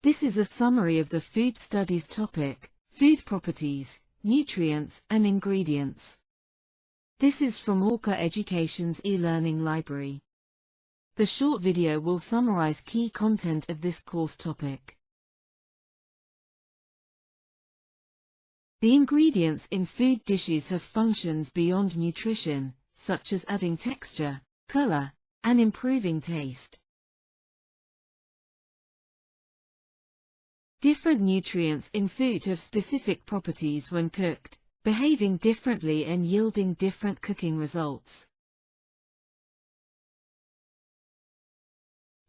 This is a summary of the food studies topic, food properties, nutrients and ingredients. This is from ORCA Education's e-learning library. The short video will summarize key content of this course topic. The ingredients in food dishes have functions beyond nutrition, such as adding texture, color, and improving taste. Different nutrients in food have specific properties when cooked, behaving differently and yielding different cooking results.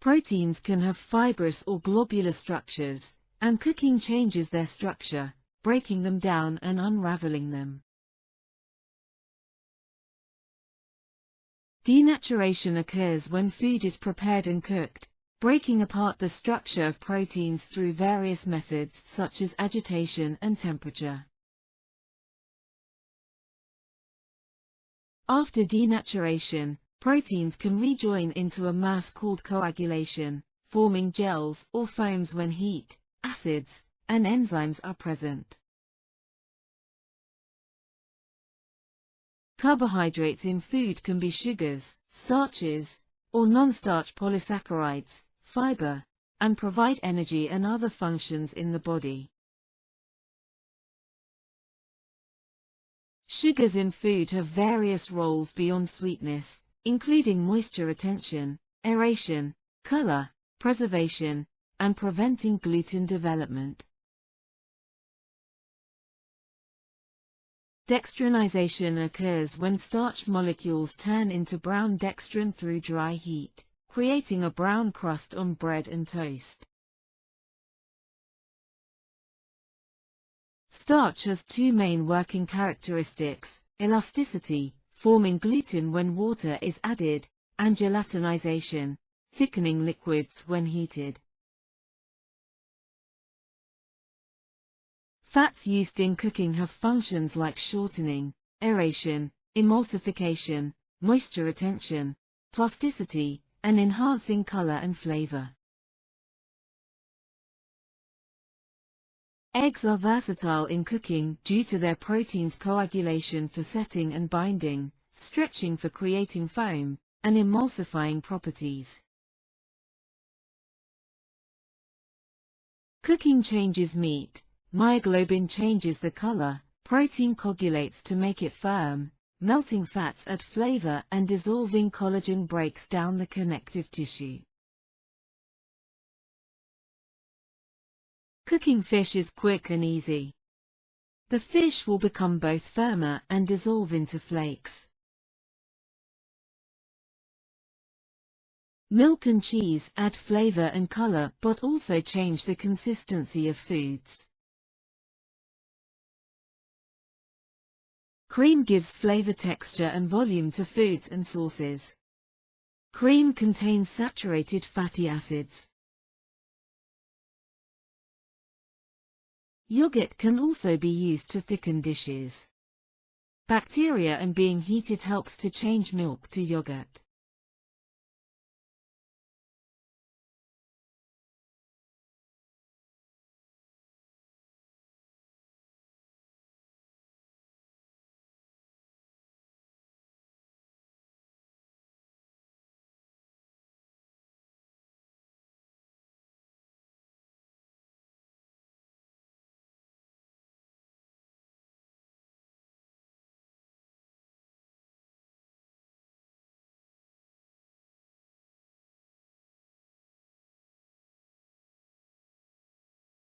Proteins can have fibrous or globular structures, and cooking changes their structure, breaking them down and unraveling them. Denaturation occurs when food is prepared and cooked, breaking apart the structure of proteins through various methods such as agitation and temperature. After denaturation, proteins can rejoin into a mass called coagulation, forming gels or foams when heat, acids, and enzymes are present. Carbohydrates in food can be sugars, starches, or non-starch polysaccharides, fiber, and provide energy and other functions in the body. Sugars in food have various roles beyond sweetness, including moisture retention, aeration, color, preservation, and preventing gluten development. Dextrinization occurs when starch molecules turn into brown dextrin through dry heat, creating a brown crust on bread and toast. Starch has two main working characteristics: elasticity, forming gluten when water is added, and gelatinization, thickening liquids when heated. Fats used in cooking have functions like shortening, aeration, emulsification, moisture retention, plasticity, and enhancing color and flavor. Eggs are versatile in cooking due to their protein's coagulation for setting and binding, stretching for creating foam, and emulsifying properties. Cooking changes meat. Myoglobin changes the color, protein coagulates to make it firm, melting fats add flavor, and dissolving collagen breaks down the connective tissue. Cooking fish is quick and easy. The fish will become both firmer and dissolve into flakes. Milk and cheese add flavor and color but also change the consistency of foods. Cream gives flavor, texture and volume to foods and sauces. Cream contains saturated fatty acids. Yogurt can also be used to thicken dishes. Bacteria and being heated helps to change milk to yogurt.